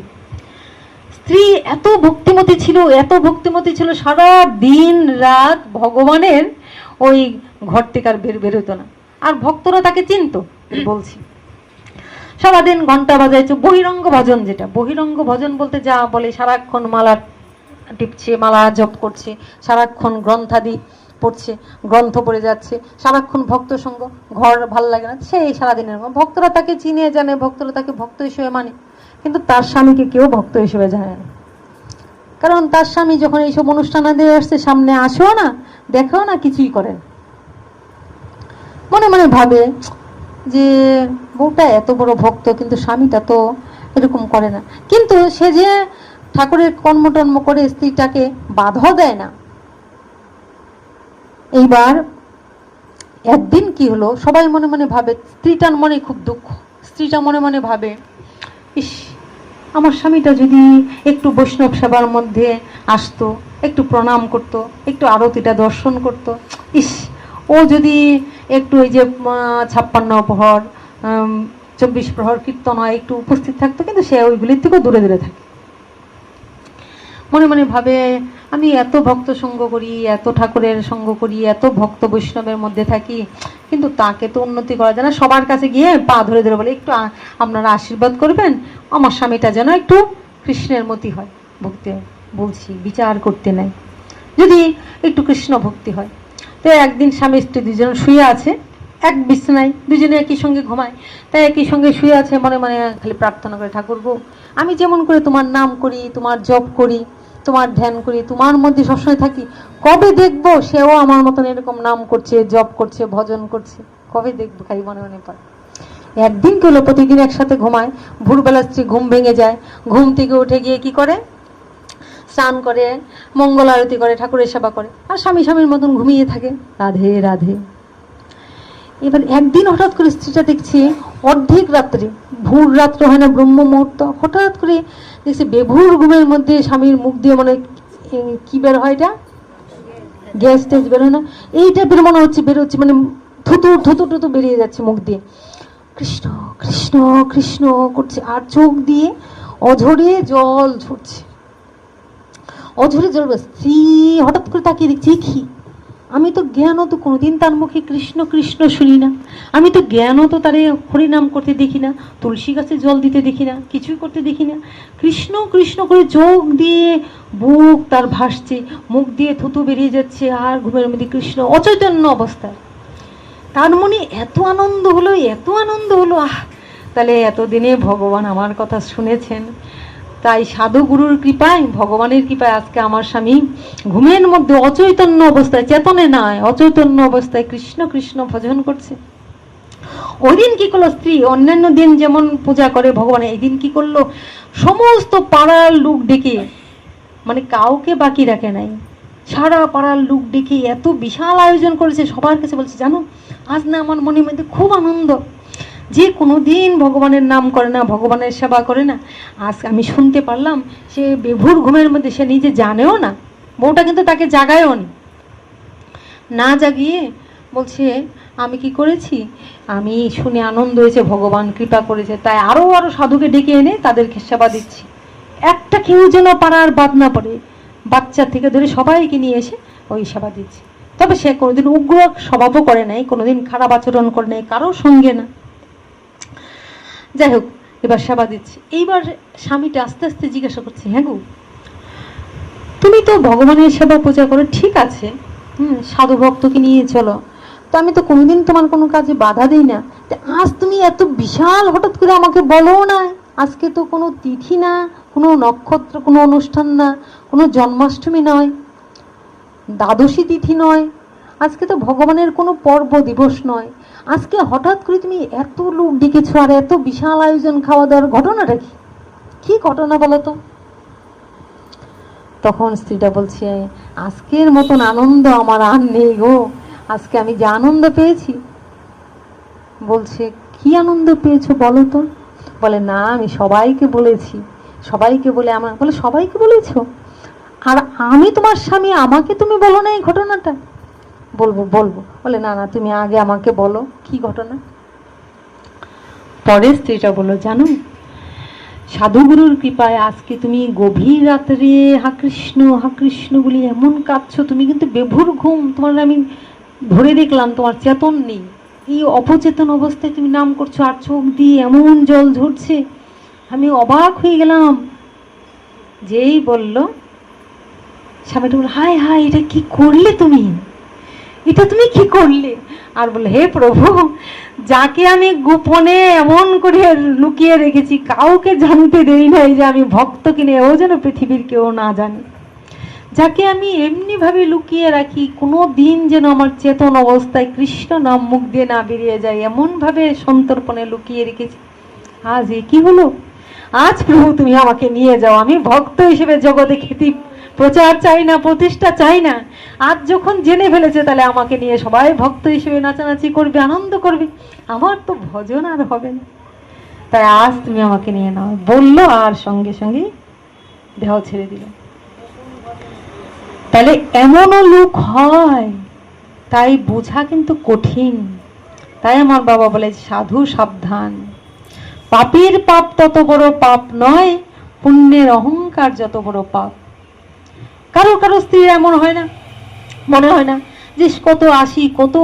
স্ত্রী এত ভক্তিমতী ছিল, এত ভক্তিমতী ছিল, সারা দিন রাত ভগবানের ওই ঘর থেকে আর বেরোতো না, আর ভক্তরা তাকে চিনত। বলছি সারাদিন ঘন্টা বাজাইছে, বহিরঙ্গ ভজন, যেটা বহিরঙ্গ ভজন বলতে যা বলে, সারাক্ষণ মালা টিপছে, মালা জপ করছে, সারাক্ষণ গ্রন্থাদি পড়ছে, গ্রন্থ পড়ে যাচ্ছে, সারাক্ষণ ভক্ত সঙ্গ, ঘর ভাল লাগে না, সেই সারাদিনের ভক্তরা তাকে চিনে জানে, ভক্তরা তাকে ভক্ত হিসেবে মানে, কিন্তু তার স্বামীকে কেউ ভক্ত হিসেবে জানে না। কারণ তার স্বামী যখন এইসব অনুষ্ঠানাদি আসছে, সামনে আসেও না, দেখেও না, কিছুই করেন। মনে মনে ভাবে যে বউটা এত বড় ভক্ত, কিন্তু স্বামীটা তো এরকম করে না। কিন্তু সে যে ঠাকুরের কর্মটর্ম করে স্ত্রীটাকে বাধা দেয় না। এইবার একদিন কি হলো, সবাই মনে মনে ভাবে, স্ত্রীটার মনে খুব দুঃখ, স্ত্রীটা মনে মনে ভাবে, ইস আমার স্বামীটা যদি একটু বৈষ্ণব সেবার মধ্যে আসতো, একটু প্রণাম করত, একটু আরতিটা দর্শন করত, ইস ও যদি একটু ওই যে 56 প্রহর 24 প্রহর কীর্তন হয় একটু উপস্থিত থাকতো, কিন্তু সে ওইগুলির থেকেও দূরে দূরে থাকে। মনে মনে ভাবে আমি এত ভক্ত সঙ্গ করি, এত ঠাকুরের সঙ্গ করি, এত ভক্ত বৈষ্ণবের মধ্যে থাকি, কিন্তু তাকে তো উন্নতি করা যায় না। সবার কাছে গিয়ে পা ধরে ধরে বলে, একটু আপনারা আশীর্বাদ করবেন, আমার স্বামীটা যেন একটু কৃষ্ণের মতি হয়, ভক্তি হয়। বলছি বিচার করতে নাই, যদি একটু কৃষ্ণ ভক্তি হয়। তো একদিন স্বামী স্ত্রী দুজন শুয়ে আছে এক বিছানায়, দুজনে একই সঙ্গে ঘুমায়, তাই একই সঙ্গে শুয়ে আছে, মনে মনে খালি প্রার্থনা করে, ঠাকুর গো আমি যেমন করে তোমার নাম করি, তোমার জপ করি, তোমার ধ্যান করি, তোমার মধ্যে সবসময় থাকি, কবে দেখবো সেও আমার মতন এরকম নাম করছে, জপ করছে, ভজন করছে, কবে দেখবো, খালি মনে মনে পড়ে। একদিন কি হলো, প্রতিদিন একসাথে ঘুমায়, ভোরবেলা স্ত্রী ঘুম ভেঙে যায়, ঘুম থেকে উঠে গিয়ে কি করে, স্নান করে, মঙ্গল আরতি করে, ঠাকুরের সেবা করে, আর স্বামী স্বামীর মতন ঘুমিয়ে থাকে, রাধে রাধে। এবার একদিন হঠাৎ করে স্ত্রীটা দেখছে অর্ধেক রাত্রে, ভোর রাত্রে হয় না, ব্রহ্ম মুহূর্ত, হঠাৎ করে দেখছে বেভুর ঘুমের মধ্যে স্বামীর মুখ দিয়ে মানে কি বের হয়, এটা গ্যাস ট্যাস বের হয় না, এইটা বের মনে হচ্ছে, বের হচ্ছে, মানে থুতু থুতু টুতু বেরিয়ে যাচ্ছে মুখ দিয়ে, কৃষ্ণ কৃষ্ণ কৃষ্ণ করছে, আর চোখ দিয়ে অঝরে জল ঝরছে, অঝরে জল। স্ত্রী হঠাৎ করে তাকিয়ে দেখছে কি, আমি তো জ্ঞানও তো কোনোদিন তার মুখে কৃষ্ণ কৃষ্ণ শুনি না, আমি তো জ্ঞানও তো তারে হরিনাম করতে দেখি না, তুলসী গাছে জল দিতে দেখি না, কিছুই করতে দেখি না। কৃষ্ণ কৃষ্ণ করে চোখ দিয়ে বুক তার ভাসছে, মুখ দিয়ে থুতু বেরিয়ে যাচ্ছে, আর ঘুমের মধ্যে কৃষ্ণ অচৈতন্য অবস্থায়। তার মনে এত আনন্দ হলো, এত আনন্দ হলো, তাহলে এতদিনে ভগবান আমার কথা শুনেছেন। তাই সাধুগুরুর কৃপায়, ভগবানের কৃপায় আজকে আমার স্বামী ঘুমের মধ্যে অচৈতন্য অবস্থায়, চেতনে নয় অচৈতন্য অবস্থায় কৃষ্ণ কৃষ্ণ ভজন করছে। ওই দিন কি করলো স্ত্রী, অন্যান্য দিন যেমন পূজা করে ভগবান, এই দিন কি করলো, সমস্ত পাড়ার লোক ডেকে, মানে কাউকে বাকি রাখে নাই, সারা পাড়ার লোক ডেকে এত বিশাল আয়োজন করেছে। সবার কাছে বলছে, জানো আজ না আমার মনের মধ্যে খুব আনন্দ, যে কোনো দিন ভগবানের নাম করে না, ভগবানের সেবা করে না, আজ আমি শুনতে পারলাম সে বেভুর ঘুমের মধ্যে, সে নিজে জানেও না, বউটা কিন্তু তাকে জাগায়ও না, জাগিয়ে বলছে আমি কি করেছি, আমি শুনে আনন্দ হয়েছে, ভগবান কৃপা করেছে, তাই আরো আরো সাধুকে ডেকে এনে তাদেরকে সেবা দিচ্ছি। একটা কেউ যেন পাড়ার বাদ না পড়ে, বাচ্চা থেকে ধরে সবাইকে নিয়ে এসে ওই সেবা দিচ্ছি। তবে সে কোনোদিন উগ্র স্বভাবও করে নাই, কোনোদিন খারাপ আচরণ করে নাই কারোর সঙ্গে না। যাই হোক, এবার সেবা দিচ্ছি। এইবার স্বামীটা আস্তে আস্তে জিজ্ঞাসা করছে, হ্যাঁ গো তুমি তো ভগবানের সেবা পূজা করো, ঠিক আছে, সাধু ভক্তকে নিয়ে চলো, তো আমি তো কোনোদিন তোমার কোনো কাজে বাধা দিই না, আজ তুমি এত বিশাল হঠাৎ করে আমাকে বলো না, আজকে তো কোনো তিথি না, কোনো নক্ষত্র, কোনো অনুষ্ঠান না, কোনো জন্মাষ্টমী নয়, দ্বাদশী তিথি নয়, আজকে তো ভগবানের কোনো পর্ব দিবস নয়, আজকে হঠাৎ করে তুমি এত লোক ডেকেছো আর এত বিশাল আয়োজন, খাওয়া দাওয়ার ঘটনাটা কি, কি ঘটনা বলো তো? তখন স্ত্রীটা বলছে, আজকের মতন আনন্দ আমার আর নেই গো, আজকে আমি যে আনন্দ পেয়েছি। বলছে, কি আনন্দ পেয়েছো বলো তো? বলে, না আমি সবাইকে বলেছি, সবাইকে বলে আমার, বলে সবাইকে বলেছো, আর আমি তোমার স্বামী, আমাকে তুমি বলো না এই ঘটনাটা? বলবো বলবো। বলে, না না তুমি আগে আমাকে বলো কি ঘটনা। পরে স্ত্রীটা বললো, জানো সাধুগুরুর কৃপায় আজকে তুমি গভীর রাত্রে হা কৃষ্ণ বলি এমন কাঁদছো, তুমি কিন্তু বেভুর ঘুম, তোমার আমি ধরে দেখলাম তোমার চেতন নেই, এই অপচেতন অবস্থায় তুমি নাম করছো, আর চোখ দিয়ে এমন জল ঝরছে, আমি অবাক হয়ে গেলাম। যেই বলল, স্বামীটা বলল, হায় হায় এটা কি করলে তুমি, এটা তুমি কি করলে? আর বলে, হে প্রভু, যাকে আমি গোপনে এমন করে লুকিয়ে রেখেছি, কাউকে জানতে দেই নাই যে আমি ভক্ত কিনে, ও যেন পৃথিবীর কেউ না জানে, যাকে আমি এমনি ভাবে লুকিয়ে রাখি, কোনো দিন যেন আমার চেতন অবস্থায় কৃষ্ণ নাম মুখ দিয়ে না বেরিয়ে যায়, এমন ভাবে সন্তর্পণে লুকিয়ে রেখেছি, আজ এ কি হলো? আজ প্রভু তুমি আমাকে নিয়ে যাও, আমি ভক্ত হিসেবে জগতে খ্যাতি প্রচার চাই না, প্রতিষ্ঠা চাই না, আজ যখন জেনে ফেলেছে তাহলে আমাকে নিয়ে সবাই ভক্ত হিসেবে নাচানাচি করবে, আনন্দ করবে, আমার তো ভজন আর হবে না, তাই আজ তুমি আমাকে নিয়ে নাও বললো, আর সঙ্গে সঙ্গে দেহ ছেড়ে দিল। তাহলে এমনও লোক হয়, তাই বোঝা কিন্তু কঠিন। তাই আমার বাবা বলে, সাধু সাবধান, পাপীর পাপ তত বড় পাপ নয়, পুণ্যের অহংকার যত বড় পাপ। কারো কারো স্ত্রী এমন হয় না, মনে হয় না যে কত আসি, কত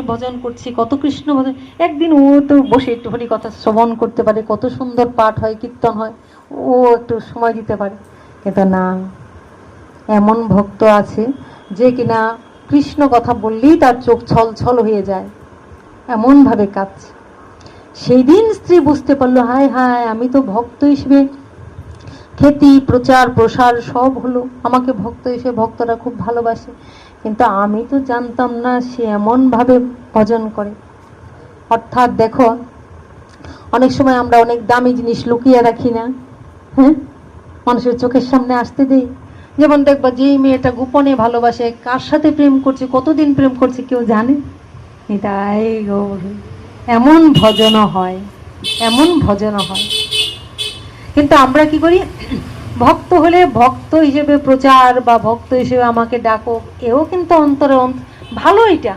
ভজন করছি, কত কৃষ্ণ ভজন, একদিন ও তো বসে একটু হরি কথা শ্রবণ করতে পারে, কত সুন্দর পাঠ হয়, কীর্তন হয়, ও একটু সময় দিতে পারে, কিন্তু না, এমন ভক্ত আছে যে কিনা কৃষ্ণ কথা বললেই তার চোখ ছল ছল হয়ে যায়, এমন ভাবে কাঁদছে। সেই দিন স্ত্রী বুঝতে পারলো, হায় হায়, আমি তো ভক্ত হিসেবে খ্যাতি প্রচার প্রসার সব হলো, আমাকে ভক্ত হিসেবে ভক্তরা খুব ভালোবাসে, কিন্তু আমি তো জানতাম না সে এমন ভাবে ভজন করে। অর্থাৎ দেখো, অনেক সময় আমরা অনেক দামি জিনিস লুকিয়ে রাখি না, হ্যাঁ, মানুষের চোখের সামনে আসতে দেই। যেমন দেখবা, যেই মেয়েটা গোপনে ভালোবাসে, কার সাথে প্রেম করছে, কতদিন প্রেম করছে কেউ জানে, এটাই এমন ভজনও হয়, এমন ভজনও হয়। কিন্তু আমরা কি করি, ভক্ত হলে ভক্ত হিসেবে প্রচার বা ভক্ত হিসেবে আমাকে ডাকো, এও কিন্তু অন্তরে ভালো, এটা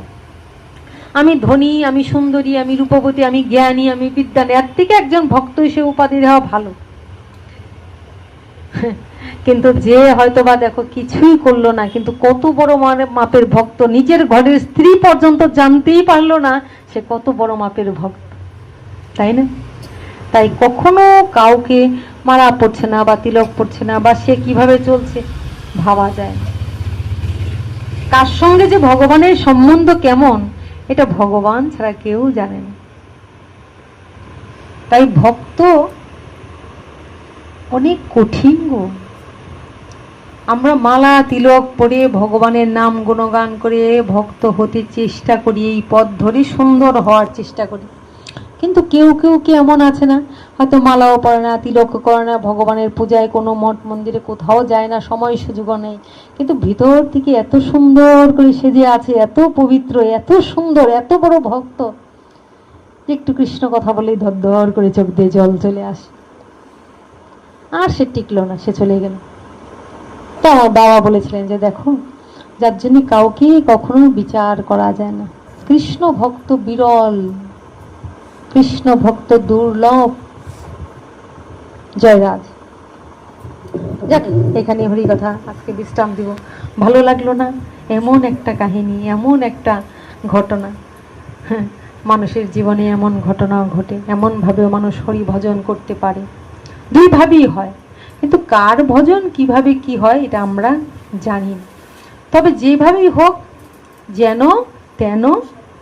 আমি ধনী, আমি সুন্দরী, আমি রূপবতী, আমি জ্ঞানী, আমি বিদ্যানী, এর থেকে একজন ভক্ত হিসেবে উপাধি দেওয়া ভালো। কিন্তু যে হয়তোবা দেখো কিছুই করলো না, কিন্তু কত বড় মাপের ভক্ত, নিজের ঘরের স্ত্রী পর্যন্ত জানতেই পারলো না সে কত বড় মাপের ভক্ত, তাই না? তাই কখনো কাউকে মারা পড়ছে না বা তিলক পড়ছে না বা সে কিভাবে চলছে ভাবা যায় না। কার সঙ্গে যে ভগবানের সম্বন্ধ কেমন এটা ভগবান ছাড়া কেউ জানে না। তাই ভক্ত অনেক কঠিন গো। আমরা মালা তিলক পরে ভগবানের নাম গুণগান করে ভক্ত হতে চেষ্টা করি, এই পথ ধরে সুন্দর হওয়ার চেষ্টা করি, কিন্তু কেউ কেউ কি এমন আছে না, হয়তো মালাও পড়ে না, তিলকও করে না, ভগবানের পূজায় কোনো মঠ মন্দিরে কোথাও যায় না, সময় সুযোগও নেই, কিন্তু ভিতর থেকে এত সুন্দর করে সেজে আছে, এত পবিত্র, এত সুন্দর, এত বড় ভক্ত, একটু কৃষ্ণ কথা বলেই ধর ধর করে চোখ দিয়ে জল চলে আসে। আর সে টিকলো না, সে চলে গেল। তো আমার বাবা বলেছিলেন যে দেখো, যার জন্য কাউকে কখনো বিচার করা যায় না। কৃষ্ণ ভক্ত বিরল, কৃষ্ণ ভক্ত দুর্লভ। জয়রাজ। যাক, এখানে হরি কথা আজকে বিশ্রাম দিব। ভালো লাগলো না? এমন একটা কাহিনী, এমন একটা ঘটনা, হ্যাঁ, মানুষের জীবনে এমন ঘটনাও ঘটে, এমন ভাবেও মানুষ হরি ভজন করতে পারে। দুই ভাবেই হয়, কিন্তু কার ভজন কিভাবে কি হয় এটা আমরা জানি না। তবে যেভাবেই হোক, যেন তেন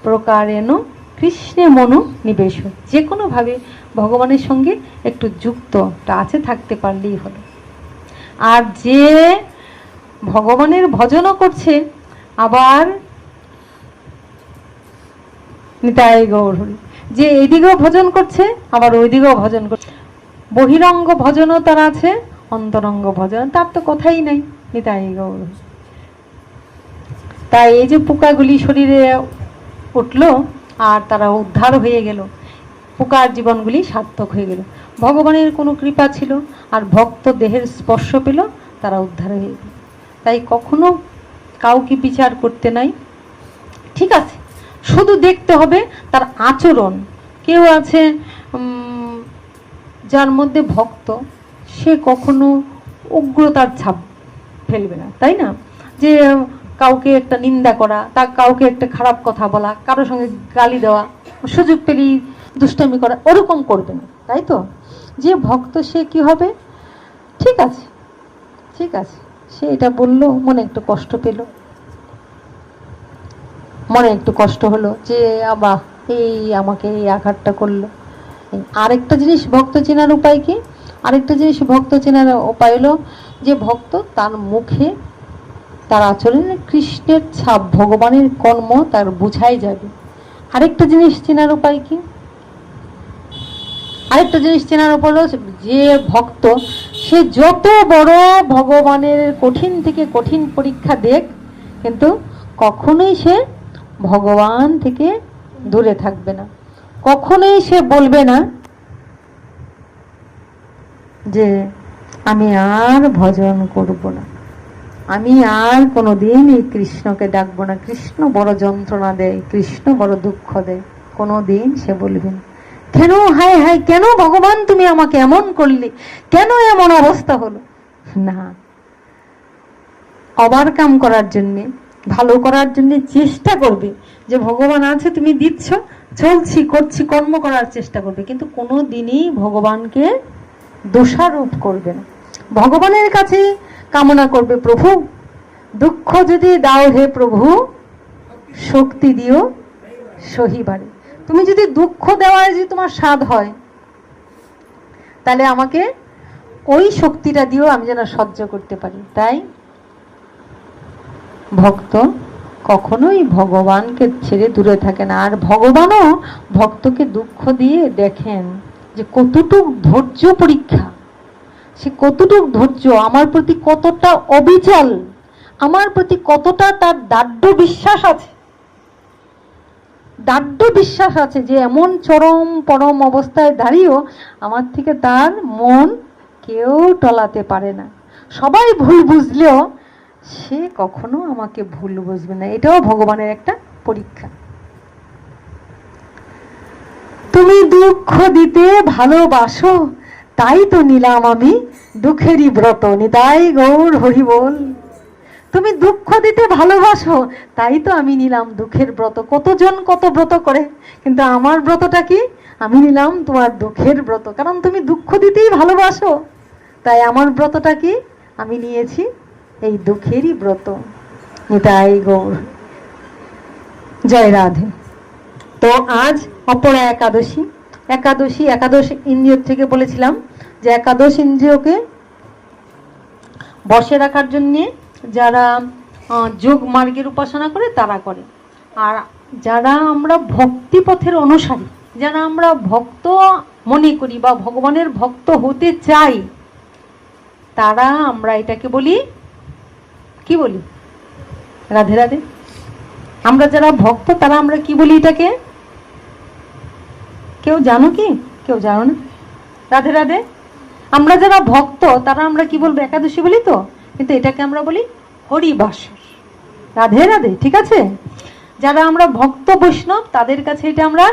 প্রকারেণ কৃষ্ণে মনো নিবেশ, যে কোনোভাবে ভগবানের সঙ্গে একটু যুক্ত টাচে থাকতে পারলেই হলো। আর যে ভগবানের ভজনও করছে, আবার নিতাই গৌর হরি, যে এইদিকেও ভজন করছে আবার ওইদিকেও ভজন করছে, বহিরঙ্গ ভজনও তার আছে, অন্তরঙ্গ ভজন তার তো কথাই নাই। নিতাই গৌর। তাই এই যে পোকাগুলি শরীরে উঠলো আর তারা উদ্ধার হয়ে গেল, পোকার জীবনগুলি সার্থক হয়ে গেল, ভগবানের কোনো কৃপা ছিল আর ভক্ত দেহের স্পর্শ পেল, তারা উদ্ধার হয়ে গেল। তাই কখনো কাউকে বিচার করতে নাই, ঠিক আছে, শুধু দেখতে হবে তার আচরণ। কেউ আছে যার মধ্যে ভক্ত, সে কখনো উগ্রতার ছাপ ফেলবে না, তাই না? যে কাউকে একটা নিন্দা করা, তা কাউকে একটা খারাপ কথা বলা, কারোর সঙ্গে গালি দেওয়া, সুযোগ পেলেই দুষ্টামি করা, ওরকম করবে না, তাই তো? যে ভক্ত সে কি হবে, ঠিক আছে, ঠিক আছে, সে এটা বললো, মনে একটু কষ্ট পেল, মনে একটু কষ্ট হলো যে আবার এই আমাকে এই আঘাতটা করলো। আরেকটা জিনিস ভক্ত চেনার উপায় কি? আরেকটা জিনিস ভক্ত চেনার উপায় হলো যে ভক্ত তার মুখে, তার আচরণে কৃষ্ণের ছাপ, ভগবানের কর্ম তার বুঝাই যাবে। আরেকটা জিনিস চেনার উপায় কি? আরেকটা জিনিস চেনার উপায় হলো যে ভক্ত, সে যত বড় ভগবানের কঠিন থেকে কঠিন পরীক্ষা দেখ, কিন্তু কখনোই সে ভগবান থেকে দূরে থাকবে না। কখনোই সে বলবে না যে আমি আর ভজন করব না, আমি আর কোনোদিন এই কৃষ্ণকে ডাকবো না, কৃষ্ণ বড় যন্ত্রণা দেয়, কৃষ্ণ বড় দুঃখ দেয়, কোনোদিন সে বলবে না। কেন, হায় হায়, কেন ভগবান তুমি আমাকে এমন করলে, কেন এমন অবস্থা হলো? না, ওভারকাম করার জন্যে, ভালো করার জন্য চেষ্টা করবে, যে ভগবান আছে, তুমি দিচ্ছ, চলছি, করছি, কর্ম করার চেষ্টা করবে, কিন্তু কোনো দিনই ভগবানকে দোষারোপ করবে না। ভগবানের কাছে কামনা করবে, প্রভু দুঃখ যদি দাও হে প্রভু, শক্তি দিও সহিবারে। তুমি যদি দুঃখ দেওয়ায় যদি তোমার স্বাদ হয়, তাহলে আমাকে ওই শক্তিটা দিও, আমি যেন সহ্য করতে পারি। তাই ভক্ত কখনোই ভগবানকে ছেড়ে দূরে থাকে না। আর ভগবানও ভক্তকে দুঃখ দিয়ে দেখেন যে কতটুক ধৈর্য পরীক্ষা, সে কতটুক ধৈর্য, আমার প্রতি কতটা অবিচল, আমার প্রতি কতটা তার দাঢ় বিশ্বাস আছে, দাঢ় বিশ্বাস আছে যে এমন চরম পরম অবস্থায় দাঁড়িয়েও আমার থেকে তার মন কেউ টলাতে পারে না। সবাই ভুল বুঝলেও সে কখনো আমাকে ভুল বুঝবে না। এটাও ভগবানের একটা পরীক্ষা। তুমি দুঃখ দিতে ভালোবাসো, তাই তো নিলাম আমি দুঃখেরই ব্রত, নিতাই গৌর হরি বল। তুমি দুঃখ দিতে ভালোবাসো, তাই তো আমি নিলাম দুঃখের ব্রত। কতজন কত ব্রত করে, কিন্তু আমার ব্রতটা কি? আমি নিলাম তোমার দুঃখের ব্রত, কারণ তুমি দুঃখ দিতেই ভালোবাসো। তাই আমার ব্রতটা কি? আমি নিয়েছি এই দুঃখেরই ব্রত। নিতাই গৌর, জয় রাধে। তো আজ অপরা একাদশী। একাদশ ইন্দ্রিয় থেকে বলেছিলাম যে একাদশ ইন্দ্রিয়কে বসে রাখার জন্য যারা যোগ মার্গের উপাসনা করে তারা করে, আর যারা আমরা ভক্তি পথের অনুসারী, যারা আমরা ভক্ত মনে করি বা ভগবানের ভক্ত হতে চাই, তারা আমরা এটাকে বলি কি বলি? রাধে রাধে। আমরা যারা ভক্ত তারা আমরা কি বলি এটাকে? কেউ জানো কি? কেউ জানো না? রাধে রাধে। আমরা যারা ভক্ত তারা আমরা কি বলবো? একাদশী বলি তো, কিন্তু এটাকে আমরা বলি হরিবাসর। রাধে রাধে, ঠিক আছে? যারা আমরা ভক্ত বৈষ্ণব তাদের কাছে এটা আমরা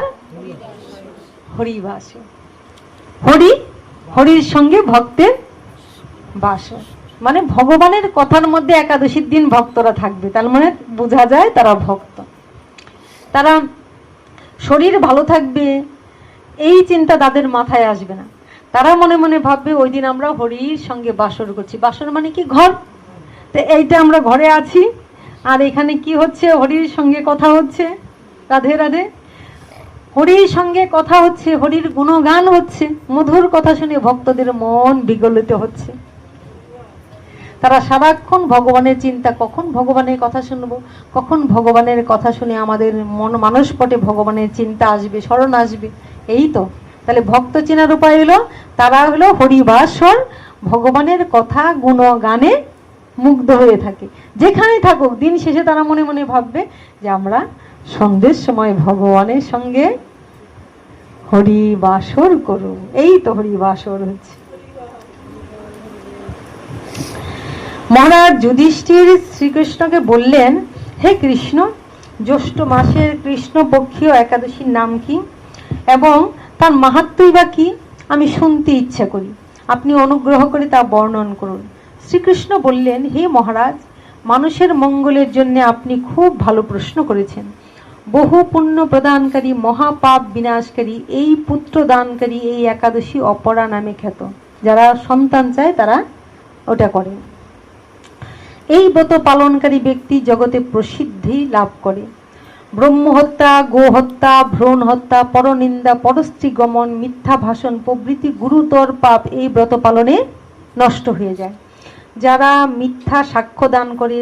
হরিবাসর। হরির সঙ্গে ভক্তের বাসর, মানে ভগবানের কথার মধ্যে একাদশীর দিন ভক্তরা থাকবে, তার মানে বোঝা যায় তারা ভক্ত। তারা শরীর ভালো থাকবে এই চিন্তা তাদের মাথায় আসবে না। তারা মনে মনে ভাববে ওই দিন আমরা হরির সঙ্গে বাসর করছি। বাসর মানে কি? ঘর। তো এইটা আমরা ঘরে আছি, আর এখানে কি হচ্ছে? হরির সঙ্গে কথা হচ্ছে। রাধে রাধে। হরির সঙ্গে কথা হচ্ছে, হরির গুণগান হচ্ছে, মধুর কথা শুনে ভক্তদের মন বিগলিত হচ্ছে। তারা সারাক্ষণ ভগবানের চিন্তা, কখন ভগবানের কথা শুনবো, কখন ভগবানের কথা শুনে আমাদের মন মানসপটে ভগবানের চিন্তা আসবে, স্মরণ আসবে। এই তো। তাহলে ভক্ত চেনার উপায় হলো তারা হলো হরিবাসর, ভগবানের কথা গুণগানে মুগ্ধ হয়ে থাকে। যেখানে থাকুক দিন শেষে তারা মনে মনে ভাববে যে আমরা সন্ধ্যের সময় ভগবানের সঙ্গে হরিবাসর করব। এই তো হরিবাসর হচ্ছে। মহারাজ যুধিষ্ঠির শ্রীকৃষ্ণকে বললেন, হে কৃষ্ণ, জ্যৈষ্ঠ মাসের কৃষ্ণপক্ষীয় একাদশীর নাম কি এবং তার মাহাত্ম্যই বা কি? আমি শুনতে ইচ্ছা করি, আপনি অনুগ্রহ করে তা বর্ণন করুন। শ্রীকৃষ্ণ বললেন, হে মহারাজ, মানুষের মঙ্গলের জন্য আপনি খুব ভালো প্রশ্ন করেছেন। বহু পুণ্য প্রদানকারী, মহাপাপ বিনাশকারী এই পুত্র দানকারী এই একাদশী অপরা নামে খ্যাত। যারা সন্তান চায় তারা ওটা করে। এই ব্রত পালনকারী ব্যক্তি জগতে প্রসিদ্ধি লাভ করে। ব্রহ্মহত্যা, গোহত্যা, ভ্রূণ হত্যা, পরনিন্দা, পরস্ত্রী গমন, মিথ্যা ভাষণ প্রভৃতি গুরুতর পাপ এই ব্রত পালনে নষ্ট হয়ে যায়। যারা মিথ্যা সাক্ষ্য দান করে,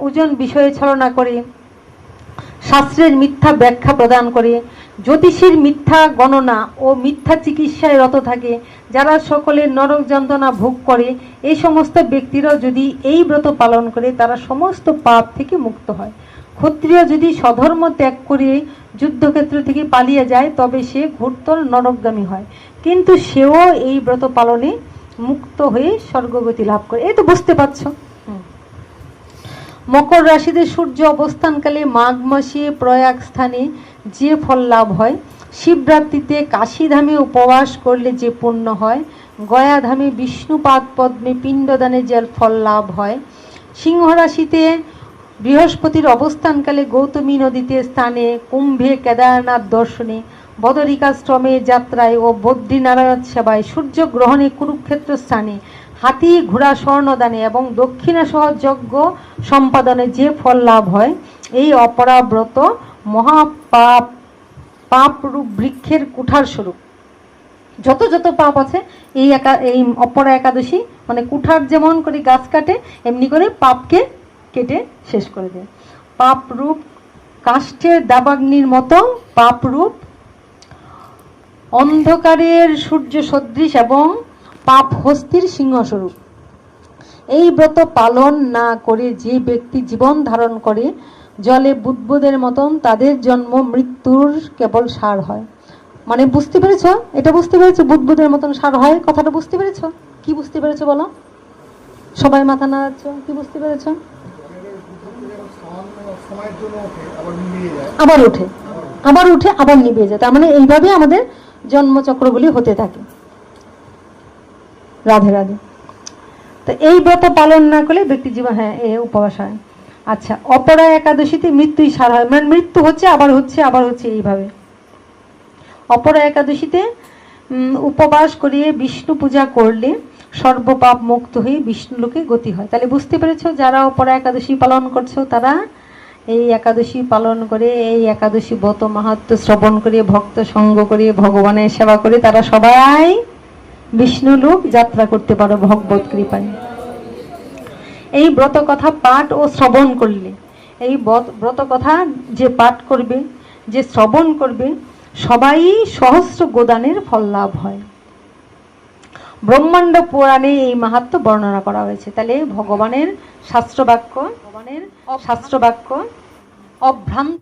ওজন বিষয়ে ছলনা করে, শাস্ত্রের মিথ্যা ব্যাখ্যা প্রদান করে, জ্যোতিষীর মিথ্যা গণনা ও মিথ্যা চিকিৎসায় রত থাকে, যারা সকলের নরক যন্ত্রণা ভোগ করে, এই সমস্ত ব্যক্তিরাও যদি এই ব্রত পালন করে তারা সমস্ত পাপ থেকে মুক্ত হয়। ক্ষত্রিয় যদি স্বধর্ম ত্যাগ করে যুদ্ধক্ষেত্র থেকে পালিয়ে যায় তবে সে ঘোরতর নরকগামী হয়, কিন্তু সেও এই ব্রত পালনে মুক্ত হয়ে স্বর্গগতি লাভ করে। এই তো বুঝতে পারছো। মকর রাশিতে সূর্য অবস্থানকালে মাঘ মাসে প্রয়াগ স্থানে যে ফল লাভ হয়, শিবরাত্রিতে কাশীধামে উপবাস করলে যে পুণ্য হয়, গয়াধামে বিষ্ণুপাদ পদ্মে পিণ্ডদানে যে ফল লাভ হয়, সিংহ রাশিতে বৃহস্পতির অবস্থানকালে গৌতমী নদীতে স্থানে, কুম্ভে কেদারনাথ দর্শনে, বদরিকাশ্রমে যাত্রায় ও বদ্রীনারায়ণ সেবায়, সূর্যগ্রহণে কুরুক্ষেত্র স্থানে, হাতি ঘোড়া স্বর্ণদানে এবং দক্ষিণাসহ যজ্ঞ সম্পাদনে যে ফল লাভ হয়, এই অপরাব্রত মহাপাপ পাপরূপ বৃক্ষের কুঠার স্বরূপ। যত যত পাপ আছে এই অপরা একাদশী মানে কুঠার যেমন করে গাছ কাটে এমনি করে পাপকে কেটে শেষ করে দেয়। পাপরূপ কাষ্ঠের দাবাগ্নির মতো পাপরূপ অন্ধকারের সূর্য সদৃশ এবং পাপ হস্তির সিংহস্বরূপ। এই ব্রত পালন না করে যে ব্যক্তি জীবন ধারণ করে জলে বুদ্বুদের মতন, তাদের জন্ম মৃত্যুর কেবল সার হয়। মানে বুঝতে পেরেছ? এটা বুঝতে পেরেছো? বুদ্বুদের মতন সার হয়, কথাটা বুঝতে পেরেছ? কি বুঝতে পেরেছো বলো? সবাই মাথা নাড়াচ্ছ, কি বুঝতে পেরেছ? আবার উঠে আবার নিভিয়ে যায়, তার মানে এইভাবে আমাদের জন্মচক্রগুলি হতে থাকে। রাধে রাধে। তো এই ব্রত পালন না করলে ব্যক্তি জীবন, হ্যাঁ এ উপবাস হয়। আচ্ছা, অপরা একাদশীতে মৃত্যুই সার হয়, মানে মৃত্যু হচ্ছে আবার হচ্ছে আবার হচ্ছে এইভাবে। অপরা একাদশীতে উপবাস করিয়ে বিষ্ণু পূজা করলে সর্বপাপ মুক্ত হয়ে বিষ্ণুলোকে গতি হয়। তাহলে বুঝতে পেরেছো, যারা অপরা একাদশী পালন করছো তারা এই একাদশী পালন করে, এই একাদশী ব্রত মাহাত্ম্য শ্রবণ করে, ভক্ত সঙ্গ করে, ভগবানের সেবা করে তারা সবাই বিষ্ণুলোক যাত্রা করতে পারো ভগবত কৃপায়। এই ব্রত কথা পাঠ ও শ্রবণ করলে, এই ব্রত কথা যে পাঠ করবে, যে শ্রবণ করবে, সবাই সহস্র গোদানের ফল লাভ হয়। ব্রহ্মাণ্ড পুরাণে এই মাহাত্ম্য বর্ণনা করা হয়েছে। তাহলে ভগবানের শাস্ত্রবাক্য অভ্রান্ত